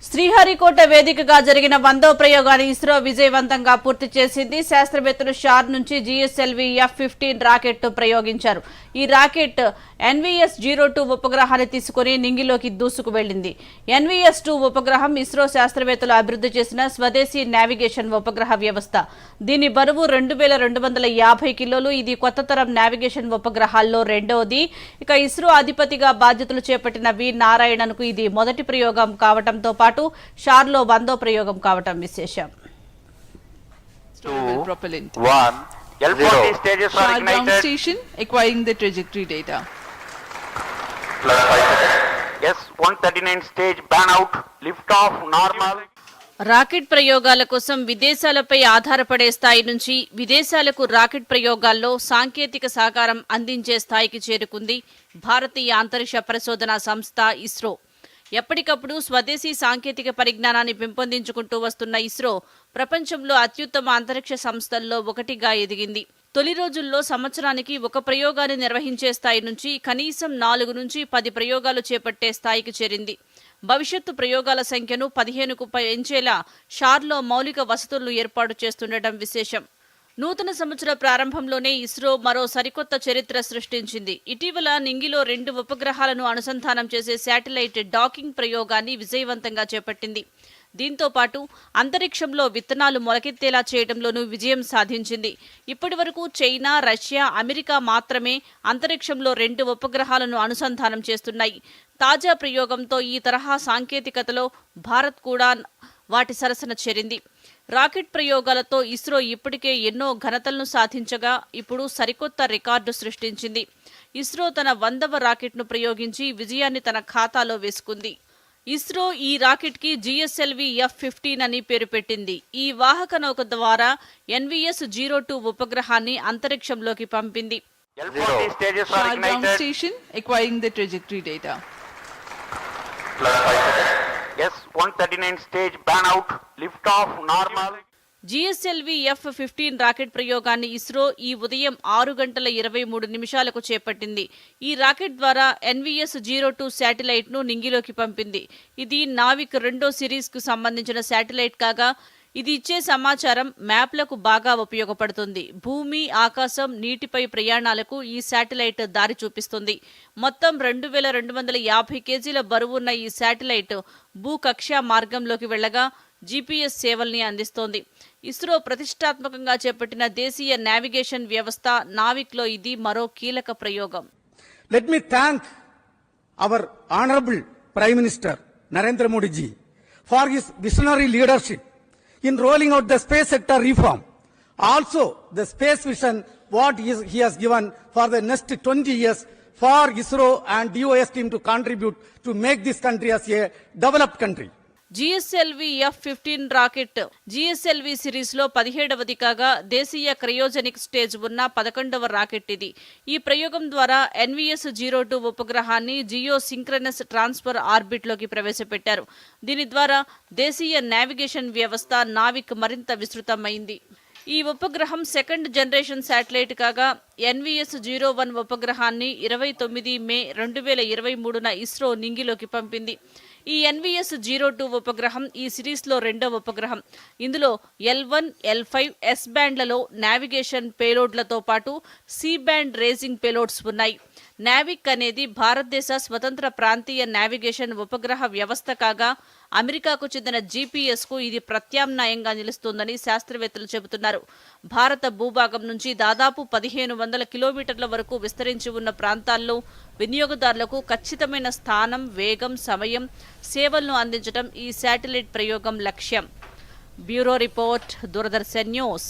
శ్రీహరికోట వేదికగా జరిగిన 100వ ప్రయోగాన్ని ఇస్రో విజయవంతంగా పూర్తి చేసింది. శాస్త్రవేత్తలు షార్ నుంచి GSLV F-15 రాకెట్ ప్రయోగించారు. ఈ రాకెట్ NVS-02 ఉపగ్రహాన్ని తీసుకుని నింగిలోకి దూసుకు వెళ్లింది. NVS-2 ఉపగ్రహం ఇస్రో శాస్త్రవేత్తలు అభివృద్ధి చేసిన స్వదేశీ నావిగేషన్ ఉపగ్రహ వ్యవస్థ. దీని బరువు 2250 కిలోలు. ఇది కొత్త తరం నావిగేషన్ ఉపగ్రహాల్లో రెండవది. ఇక ఇస్రో అధిపతిగా బాధ్యతలు చేపట్టిన వి నారాయణన్కు ఇది మొదటి ప్రయోగం కావడంతో పాటు షార్లో 100వ ప్రయోగం కావటం విశేషం. L40 stages are ignited. Ground station acquiring the trajectory data. Plus 5 seconds. Yes, 139 stage ban out. Lift off normal. Rocket ప్రయోగాల కోసం విదేశాలపై ఆధారపడే స్థాయి నుంచి విదేశాలకు రాకెట్ ప్రయోగాల్లో సాంకేతిక సహకారం అందించే స్థాయికి చేరుకుంది భారతీయ అంతరిక్ష పరిశోధనా సంస్థ ఇస్రో. ఎప్పటికప్పుడు స్వదేశీ సాంకేతిక పరిజ్ఞానాన్ని పెంపొందించుకుంటూ వస్తున్న ఇస్రో ప్రపంచంలో అత్యుత్తమ అంతరిక్ష సంస్థల్లో ఒకటిగా ఎదిగింది. తొలి రోజుల్లో సంవత్సరానికి ఒక ప్రయోగాన్ని నిర్వహించే స్థాయి నుంచి కనీసం 4 నుంచి 10 ప్రయోగాలు చేపట్టే స్థాయికి చేరింది. భవిష్యత్తు ప్రయోగాల సంఖ్యను 15కు పెంచేలా షార్లో మౌలిక వసతులను ఏర్పాటు చేస్తుండటం విశేషం. నూతన సంవత్సర ప్రారంభంలోనే ఇస్రో మరో సరికొత్త చరిత్ర సృష్టించింది. ఇటీవల నింగిలో 2 ఉపగ్రహాలను అనుసంధానం చేసే శాటిలైట్ డాకింగ్ ప్రయోగాన్ని విజయవంతంగా చేపట్టింది. దీంతో పాటు అంతరిక్షంలో విత్తనాలు మొలకెత్తేలా చేయడంలోనూ విజయం సాధించింది. ఇప్పటి వరకు చైనా, రష్యా, అమెరికా మాత్రమే అంతరిక్షంలో 2 ఉపగ్రహాలను అనుసంధానం చేస్తున్నాయి. తాజా ప్రయోగంతో ఈ తరహా సాంకేతికతలో భారత్ కూడా వాటి సరసన చేరింది. రాకెట్ ప్రయోగాలతో ఇస్రో ఇప్పటికే ఎన్నో ఘనతలను సాధించగా ఇప్పుడు సరికొత్త రికార్డు సృష్టించింది. ఇస్రో తన 100వ రాకెట్ను ప్రయోగించి విజయాన్ని తన ఖాతాలో వేసుకుంది. ఇస్రో ఈ రాకెట్కి GSLV F-15 అని పేరు పెట్టింది. ఈ వాహక నౌక ద్వారా NVS-02 ఉపగ్రహాన్ని అంతరిక్షంలోకి పంపింది. L40 stages are Ground ignited. station acquiring the trajectory data. Plus 5 seconds. Yes, 139 stage ban out. Lift off normal. GSLV F-15 rocket ప్రయోగాన్ని ఇస్రో ఈ ఉదయం 6:23 చేపట్టింది. ఈ రాకెట్ ద్వారా NVS-02 శాటిలైట్ను నింగిలోకి పంపింది. ఇది నావిక్ 2వ సిరీస్కు సంబంధించిన శాటిలైట్ కాగా ఇది ఇచ్చే సమాచారం మ్యాప్లకు బాగా ఉపయోగపడుతుంది. భూమి, ఆకాశం, నీటిపై ప్రయాణాలకు ఈ శాటిలైట్ దారి చూపిస్తుంది. మొత్తం 2250 కేజీల బరువున్న ఈ శాటిలైట్ భూకక్ష మార్గంలోకి వెళ్లగా GPS సేవల్ని అందిస్తోంది. ఇస్రో ప్రతిష్టాత్మకంగా చేపట్టిన దేశీయ నావిగేషన్ వ్యవస్థ నావిక్లో ఇది మరో కీలక ప్రయోగం. Let me thank our Honorable Prime Minister Narendra Modi ji for his visionary leadership in rolling out the space sector reform. Also, the space vision what he has given for the next 20 years for ISRO and DOS team to contribute to make this country as a developed country. GSLV F-15 rocket GSLV సిరీస్లో 17వది కాగా దేశీయ cryogenic stage ఉన్న 11వ rocket ఇది. ఈ ప్రయోగం ద్వారా NVS-02 ఉపగ్రహాన్ని Jio synchronous transfer ఆర్బిట్లోకి ప్రవేశపెట్టారు. దీని ద్వారా దేశీయ నావిగేషన్ వ్యవస్థ నావిక్ మరింత విస్తృతమైంది. ఈ ఉపగ్రహం 2nd జనరేషన్ శాటిలైట్ కాగా NVS-01 ఉపగ్రహాన్ని 29 మే 2023న ఇస్రో నింగిలోకి పంపింది. ఈ NVS-02 ఉపగ్రహం ఈ సిరీస్లో 2వ ఉపగ్రహం. ఇందులో L1, L5, S బ్యాండ్లలో నావిగేషన్ పేలోడ్లతో పాటు C బ్యాండ్ రేసింగ్ పేలోడ్స్ ఉన్నాయి. నావిక్ అనేది భారతదేశ స్వతంత్ర ప్రాంతీయ నావిగేషన్ ఉపగ్రహ వ్యవస్థ కాగా అమెరికాకు చెందిన GPS-కు ఇది ప్రత్యామ్నాయంగా నిలుస్తోందని శాస్త్రవేత్తలు చెబుతున్నారు. భారత భూభాగం నుంచి దాదాపు 1500 కిలోమీటర్ల వరకు విస్తరించి ఉన్న ప్రాంతాల్లో వినియోగదారులకు ఖచ్చితమైన స్థానం, వేగం, సమయం, సేవలను అందించడం ఈ శాటిలైట్ ప్రయోగం లక్ష్యం. Bureau report, Doordarshan news.